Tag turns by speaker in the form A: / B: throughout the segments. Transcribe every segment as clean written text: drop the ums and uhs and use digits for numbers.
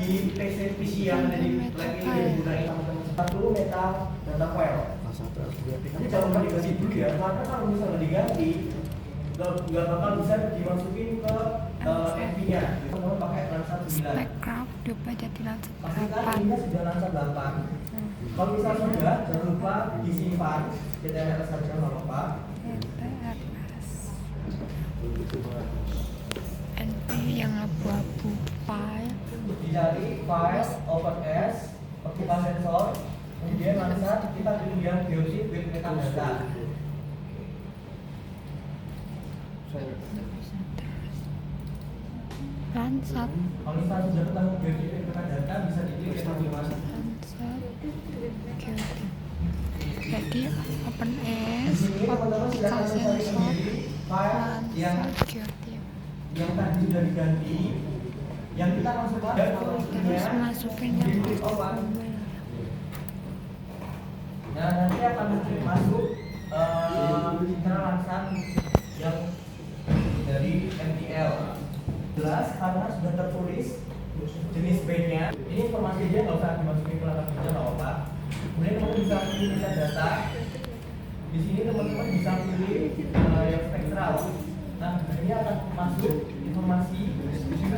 A: di PC yang ada di lab ini digunakan teman-teman. Satu metal data file. Ini jangan lupa diganti dulu ya, karena kalau misalnya diganti nggak bakal bisa dimasukin ke FB-nya. Teman-teman pakai Landsat 9.
B: Speckraft coba jadi Landsat
A: Pastikan ini sudah Landsat 8. Kalau misalnya sudah, jangan lupa disimpan. CTRL saja nggak apa-apa.
B: CTRS NP yang abu-abu file.
A: Dicari file open S, optical sensor, kemudian Landsat kita pilih yang geochip with metadata.
B: Landsat
A: Kalau misalnya sudah ketemu geochip with metadata bisa diklik yang masuk.
B: Landsat geochip. Jadi open S,
A: Ini teman-teman
B: optical
A: silakan mencari
B: sensor,
A: sendiri file yang
B: Landsat geochip.
A: tadi sudah diganti, yang kita masukkan
B: Terus masukin yang
A: open. Nah, nanti akan masuk citra Landsat yang dari MTL. Jelas karena sudah tertulis jenis bandnya. Ini informasi aja nggak usah dimasukin ke latar kerja nggak apa. Kemudian teman bisa pilih metadata. Di sini teman-teman bisa pilih yang spektral. Nah, ini akan masuk informasi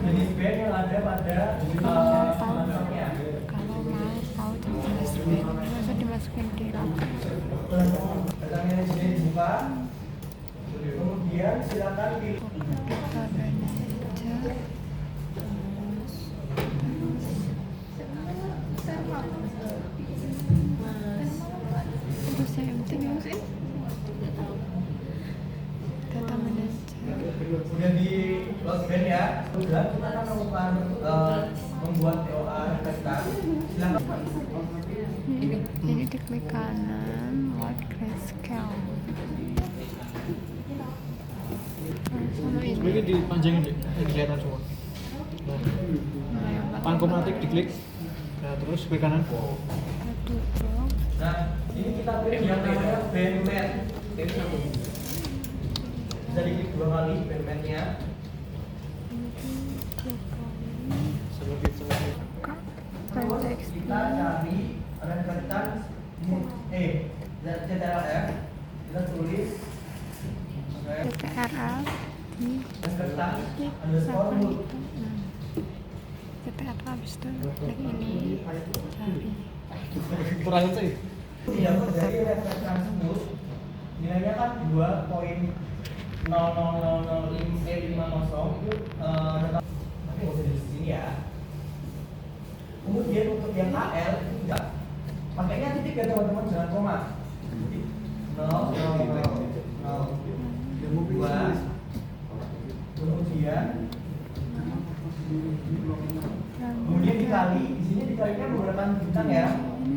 A: jenis band yang ada pada Landsatnya.
B: Kalau mau tahu jenis band, bisa dimasukin di latar.
A: Data manajemen dibuka. Kemudian silakan pilih
B: Data manager. Terus yang penting sih data manager.
A: sudah di login ya. Sudah kita akan melakukan membuat TOA requestan. Silakan.
B: Ini diklik kanan, load grayscale. Sama
C: Ini
B: ini.
C: dipanjangin deh, yang kelihatan semua. Nah, pankomatik diklik, nah, terus klik kanan.
B: Tutup.
A: Nah, ini kita pilih yang namanya bandmat. Bisa diklik 2 kali bandmatnya. Terus kita cari requestan CTRL kita tulis
B: CTRL di
A: requestan
B: apa
A: underscore mood.
B: itu? CTRL habis itu klik ini cari.
C: Kurangin sih.
A: Tidak dari requestan mood nilainya kan 2.00050 itu tapi nggak usah di sini ya. Kemudian untuk yang KL itu tidak pakainya titik ya teman-teman, jangan koma. 0,0,0,2 kemudian dikali, di sini dikalinya menggunakan bintang ya,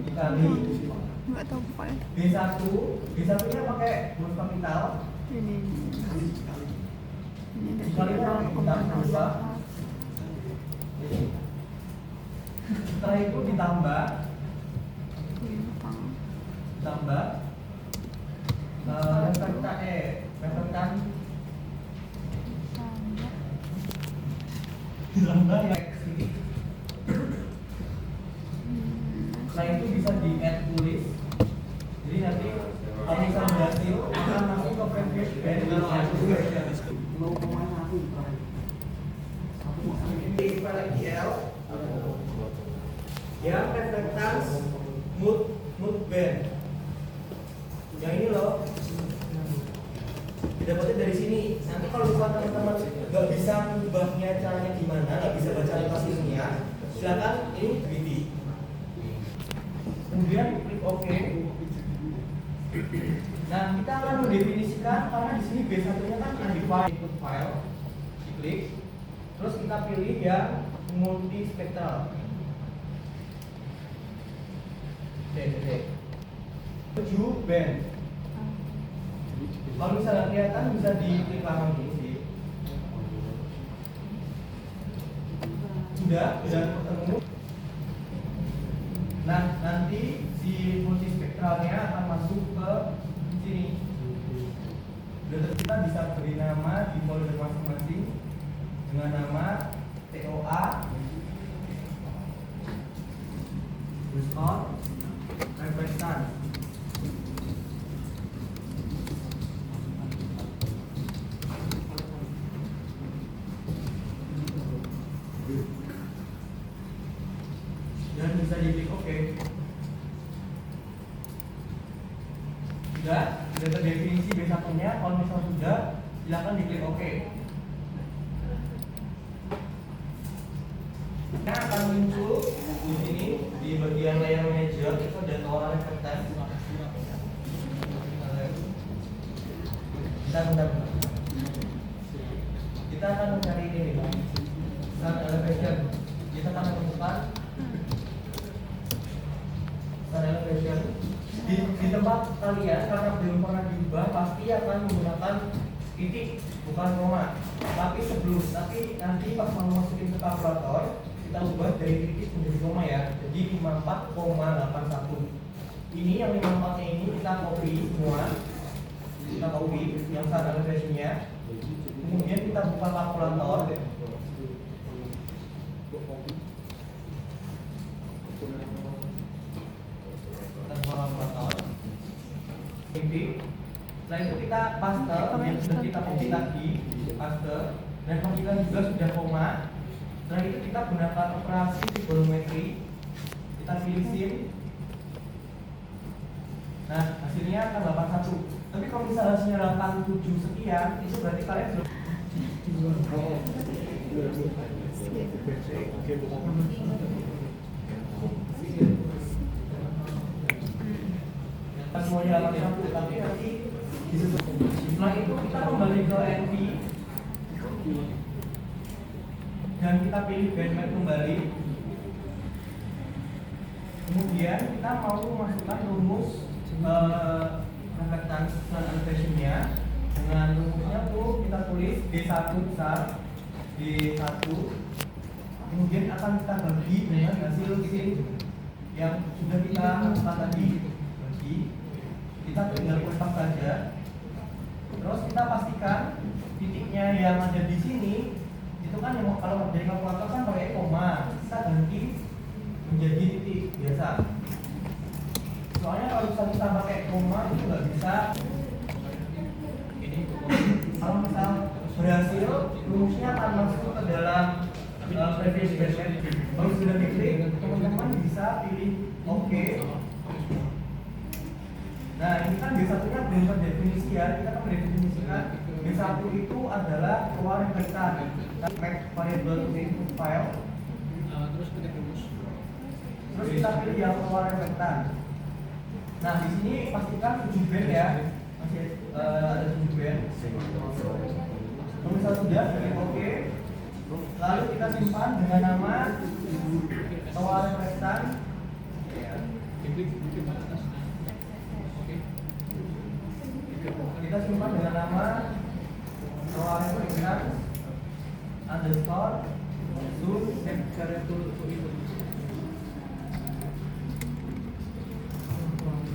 A: dikali
B: Nggak tahu pokoknya.
A: B1 nya pakai huruf kapital,
B: Ini
A: dikali pakai bintang berapa? Setelah itu ditambah referenkan ditambah ya. Setelah itu bisa di add tulis. Jadi nanti kalau misalnya berhasil akan masuk ke fanpage band di PLL yang reflektans mood band. Yang ini loh didapatnya dari sini. Nanti kalau misalnya teman-teman nggak bisa mengubahnya caranya gimana, nggak bisa baca notasi ilmiah, silakan ini tweety. Kemudian klik OK. Nah, kita akan mendefinisikan karena di sini B1-nya kan undefined input file. Diklik. Terus kita pilih yang multispektral. Tujuh band. Kalau misalnya kelihatan bisa diklik kanan ini sih. Sudah ketemu. Nah, nanti si multispektralnya akan masuk ke sini. Lalu kita bisa beri nama di folder masing-masing dengan nama TOA underscore reflection. Dan bisa diklik OK. Sudah terdefinisi B1-nya. Kalau misalnya sudah, silakan diklik OK. Nah, akan muncul di sini di bagian layer manager itu ada tower reflectance. Kita akan mencari ini nih, sun elevation. Kita akan menemukan sun elevation di tempat kalian karena belum pernah diubah pasti akan menggunakan titik bukan koma. Tapi nanti pas mau masukin ke kalkulator kita ubah dari titik menjadi koma ya. Jadi 54,81. Ini yang 54-nya ini kita copy semua. Kita copy yang sun elevation-nya. Kemudian kita buka kalkulator. Setelah itu kita paste, yang sudah kita copy tadi, paste, dan panggilan juga sudah koma. Setelah itu kita gunakan operasi trigonometri, kita pilih sim. Nah, hasilnya akan 81. Tapi kalau misalnya hasilnya 87 sekian, itu berarti kalian belum. Semuanya 81, tapi nanti setelah itu kita kembali ke NV dan kita pilih bandmap kembali. Kemudian kita mau masukkan rumus reflectance sun elevation-nya. Dengan rumusnya tuh kita tulis D1 besar, D1. Kemudian akan kita bagi dengan hasil sim yang sudah kita lakukan tadi. Kita tinggal kontak saja. Terus kita pastikan titiknya yang ada di sini itu kan yang kalau dari kalkulator kan pakai koma, kita ganti menjadi titik biasa. Soalnya kalau misalnya kita pakai koma itu nggak bisa. Kalau misal berhasil, rumusnya akan masuk ke dalam previous version. Kalau sudah diklik, teman-teman bisa pilih OK. Nah, ini kan B1-nya belum terdefinisi ya. Kita akan mendefinisikan B1 itu adalah keluar reflectan. Make variable input file. Terus kita pilih yang keluar reflectan. Nah, di sini pastikan 7 band ya. Masih ada 7 band. Kalau misalnya sudah, pilih OK. Lalu kita simpan dengan nama keluar reflectan. Kita simpan dengan nama keluar reflectan underscore zoom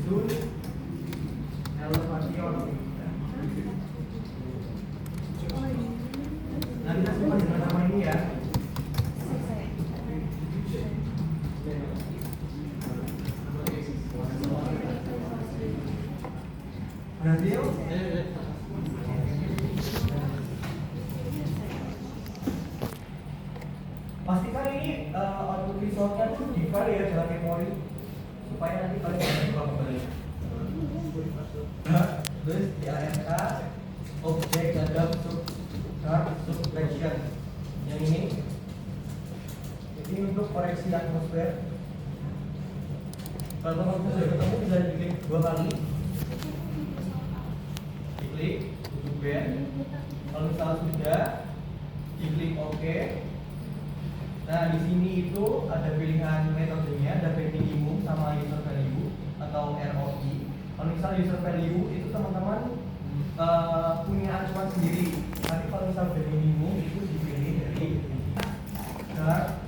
A: zoom elevation. Nah, kita simpan dengan nama ini ya. Berhasil? Pastikan ini output resultnya tuh di file ya dalam memori supaya nanti kalian bisa buka kembali. Terus di AMK objek dalam subtraction yang ini untuk koreksi atmosfer. Kalau teman-teman sudah ketemu bisa diklik 2 kali. Diklik tutup band. Kalau misalnya sudah diklik OK. Nah, di sini itu ada pilihan metodenya, ada minimum sama user value atau ROI. Kalau misalnya user value itu teman-teman punya acuan sendiri. Tapi kalau misalnya udah minimum itu dipilih dari chart.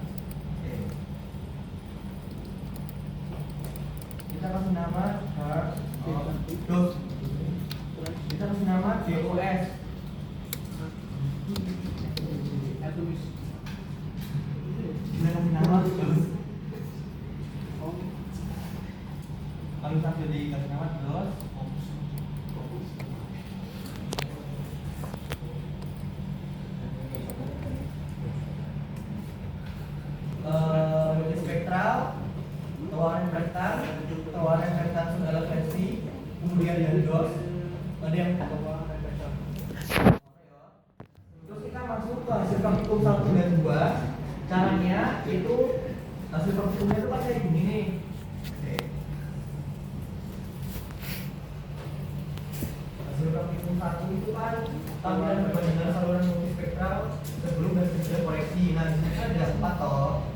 A: Kita kasih nama chart. Kita kasih nama DOS. Kita kasih nama masuk ke hasil praktikum 1 dan 2. Caranya itu hasil praktikumnya itu kan kayak gini nih. Oke. Hasil praktikum 1 itu kan tampilan perbandingan saluran multispektral sebelum dan sesudah koreksi. Nah, di sini kan ada 4 toh.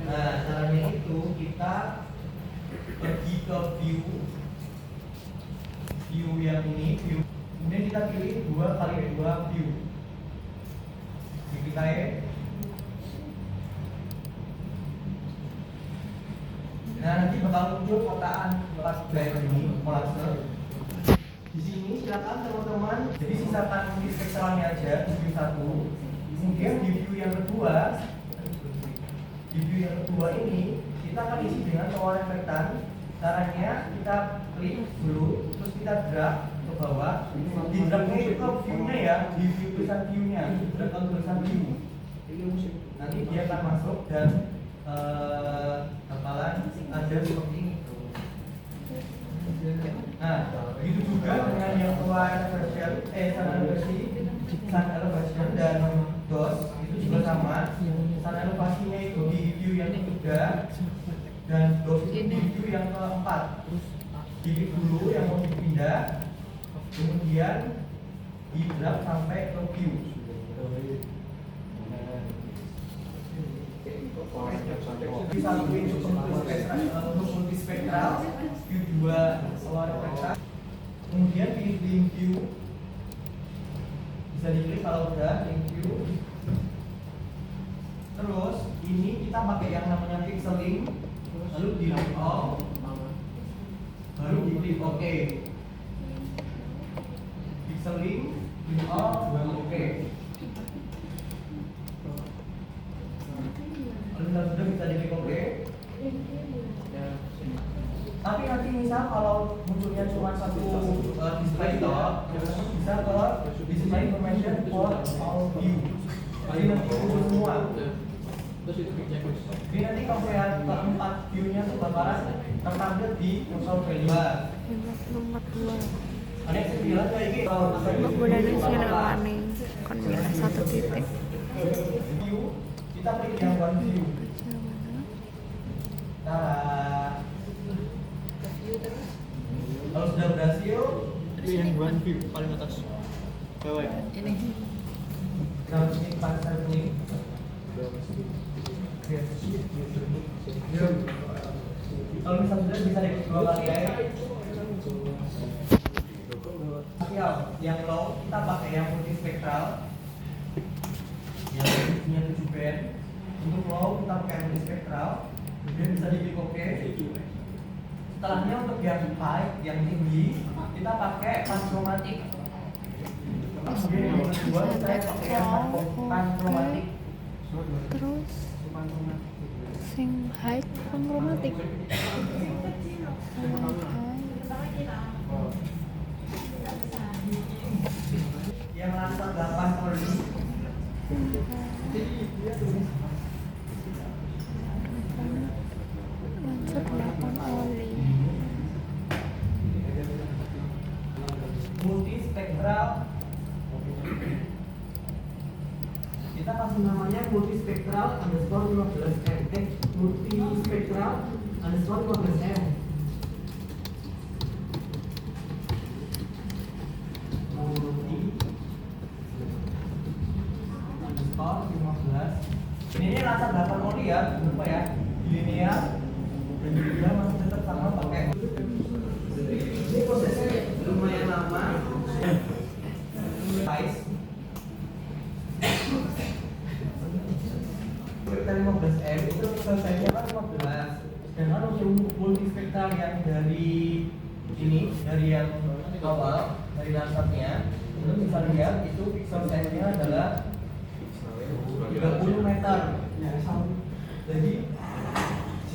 A: Nah, caranya itu kita pergi ke view yang ini, view. Kemudian kita pilih 2x2 view. Kita ya. Nah, nanti bakal muncul kotaan kayak ini, kolase. Di sini silakan teman-teman, jadi sisakan di spektralnya aja di view 1. Kemudian di view yang kedua, ini kita akan isi dengan power reflektan. Caranya kita klik dulu, terus kita drag ke bawah. Di dragnya itu ke view-nya ya, di view tulisan view-nya, drag ke tulisan view. Nanti dia akan masuk dan bakalan ada seperti ini. Nah, begitu juga dengan yang power version, sun elevation dan DOS itu juga sama. Sun elevasinya itu di view yang ketiga dan DOS itu di view yang keempat. Pilih dulu yang mau dipindah, kemudian di drag sampai ke view. Disatuin untuk multispektral, view 2 power reflektan. Kemudian pilih link view, bisa diklik kalau udah link view. Terus ini kita pakai yang namanya pixeling, lalu di link all, baru diklik OK. Pixeling, link all, baru OK. Lalu sudah bisa diklik OK. Tapi nanti misal kalau munculnya cuma satu display toh, bisa ke display information for all view. Jadi nanti muncul semua. Jadi nanti kalau yang keempat view-nya tuh bakalan tertampil di console value.
B: Nomor 2.
A: Ada yang sembilan kayak gitu.
B: Kemudian di sini namanya kon milih 1 titik.
A: View, kita pilih yang one view. Nah, kalau sudah berhasil,
C: Pilih yang one view paling atas. Bawah ya.
A: kalau ini pas saya klik. Kalau misalnya sudah bisa diklik 2 kali ya. Yang low kita pakai yang multispektral. Yang punya 7 band. Untuk low kita pakai yang multispektral. Kemudian bisa diklik OK. Setelahnya untuk yang high, yang tinggi, kita pakai panchromatic. Kemudian yang kedua kita pakai yang panchromatic.
B: Terus sing high panchromatic.
A: Yang langsung 8 early.
B: Langsung 8 oli.
A: Multispektral. Kita kasih namanya multispektral underscore 15M. Multispektral underscore 15M. Underscore 15. Ini latar 8 oli ya, lupa ya. Linear dan juga masih tetap sama pakai. Ini prosesnya lumayan lama. Size spektra 15M itu selesainya kan 15. Sedangkan untuk multispektral yang dari ini, dari yang awal, dari lansatnya, itu bisa lihat itu pixel size-nya adalah 30 meter. Jadi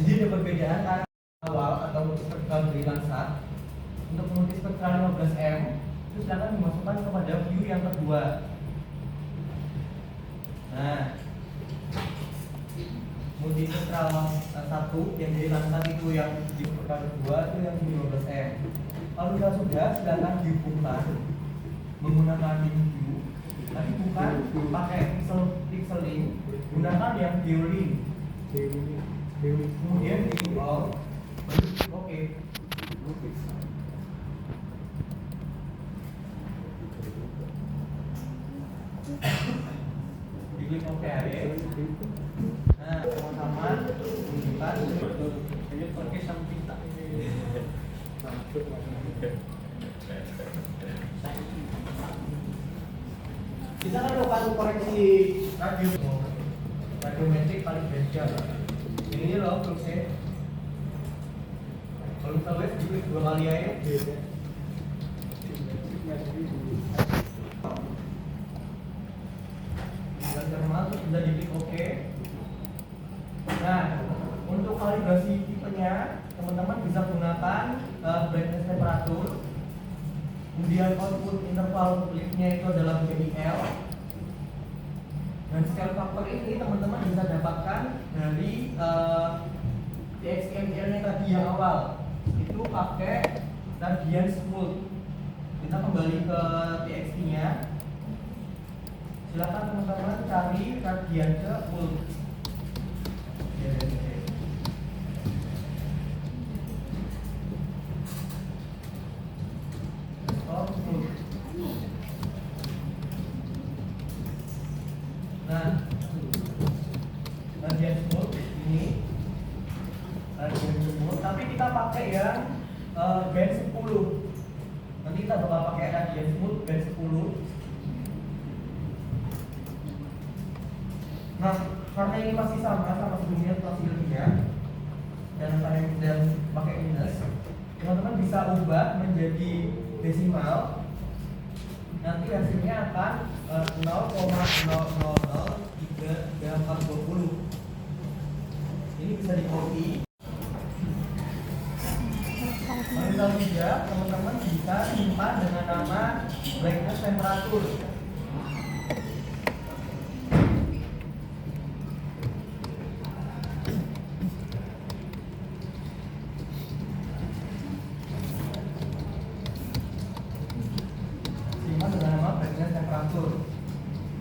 A: ada perbedaan antara awal atau multispektral dari lansat. Untuk multispektral 15M itu silakan dimasukkan kepada view yang kedua. Nah, multispektral 1 yang dari lansat itu yang di spektral kedua itu yang 15M. Kalau sudah silakan dihubungkan menggunakan link view. tapi bukan pakai pixeling, gunakan yang geolink. Kemudian di all, oke. Diklik oke aja. Nah, sama-sama tunjukkan ini pakai samping tak. Kita kan lakukan koreksi radiometrik paling beda. Ini loh terusnya. Kalau misalnya diklik 2 kali aja. Termal terus bisa diklik oke. Nah, untuk kalibrasi tipenya teman-teman bisa gunakan brightness temperatur. Kemudian output interval liftnya itu adalah BIL. Dan scale factor ini teman-teman bisa dapatkan dari TXML nya tadi yang awal. Itu pakai radian smooth. Kita kembali ke TXT nya. Silakan teman-teman cari radian ke full. Nah, radian smooth ini radian smooth, tapi kita pakai yang band 10. Nanti kita bakal pakai radian smooth band 10. Nah, karena ini masih sama sebelumnya masih lebihnya dan pakai minus, teman-teman bisa ubah menjadi desimal. Nanti hasilnya akan 0,003420. Ini bisa di copy. Mantel juga teman-teman bisa simpan dengan nama brightness temperatur.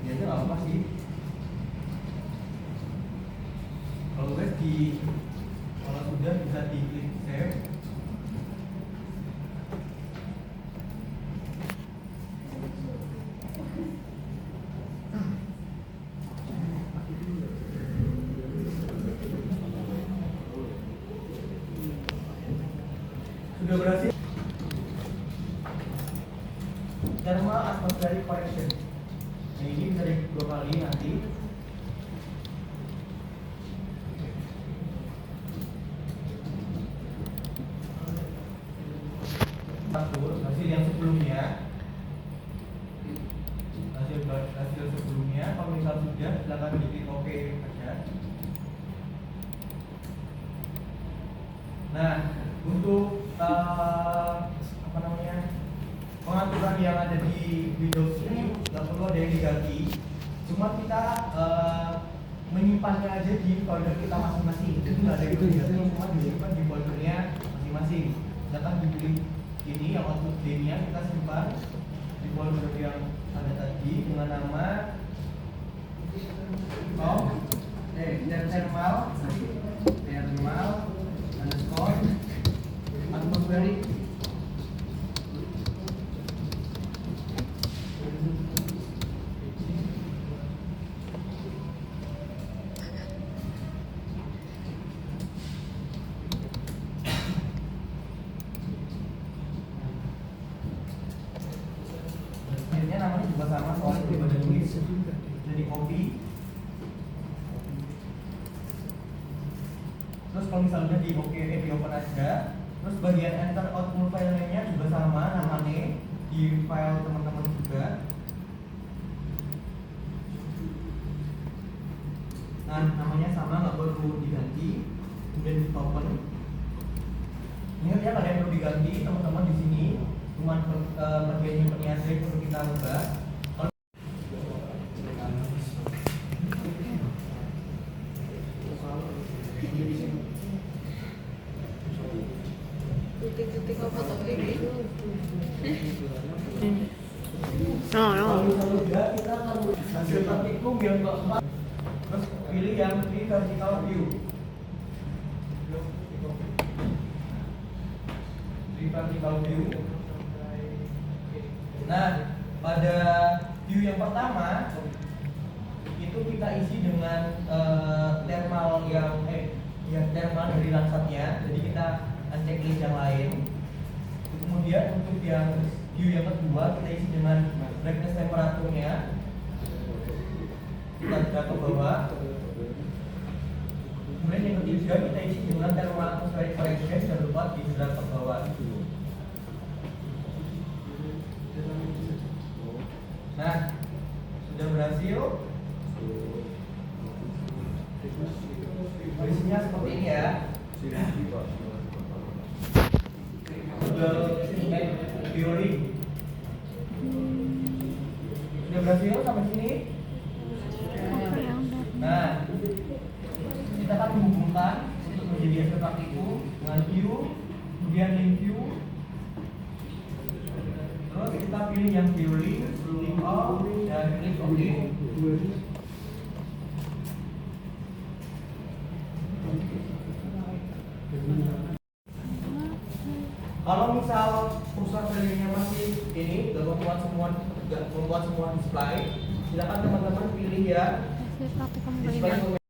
A: Ya itu apa sih? Kalau sudah bisa diklik save. Sudah berhasil. Thermal atmospheric correction. Nah, ini bisa di 2 kali nanti. Hasil yang sebelumnya. Hasil sebelumnya. Kalau misal sudah, silakan diklik oke saja. Nah, untuk pengaturan yang ada di Windows ini nggak perlu ada yang diganti, cuma kita menyimpannya aja di folder kita masing-masing. Jadi nggak ada yang diganti, cuma disimpan di foldernya masing-masing. Misalkan dipilih ini yang output D-nya kita simpan di folder yang ada tadi dengan nama thermal underscore atmospheric. Namanya juga sama, soalnya juga ada tulis jadi copy. Terus kalau misalnya di open aja, terus bagian enter output filenya juga sama namanya di file teman-teman juga. Nah, namanya sama, nggak perlu diganti. Kemudian di open. Ingat ya, nggak ada yang perlu diganti, teman-teman di sini. Cuman bagian penyiasan yang perlu kita ubah.
D: Titik-titik apa tuh ini?
B: No.
A: Kalau misalnya kita praktikum yang keempat, terus pilih yang di vertical view. Di vertical view. Nah, pada view yang pertama itu kita isi dengan thermal yang thermal dari lansatnya. Jadi kita checklist yang lain. Kemudian untuk yang view yang kedua kita isi dengan brightness temperaturnya. Kita drag ke bawah. Kemudian yang ketiga kita isi dengan thermal atmospheric correction, jangan lupa di drag ke bawah. Nah, sudah berhasil. Isinya seperti ini ya. Viewing. Sudah berhasil sampai sini.
B: Apa yang udah?
A: Nah, kita akan menghubungkan untuk menjadi hasil praktikum dengan view, kemudian link view. Terus kita pilih yang view link all, dan klik OK. Kalau misal pusat filenya masih ini nggak membuat semua display, silakan teman-teman pilih ya
B: Hasil praktikum
A: display
B: kelima.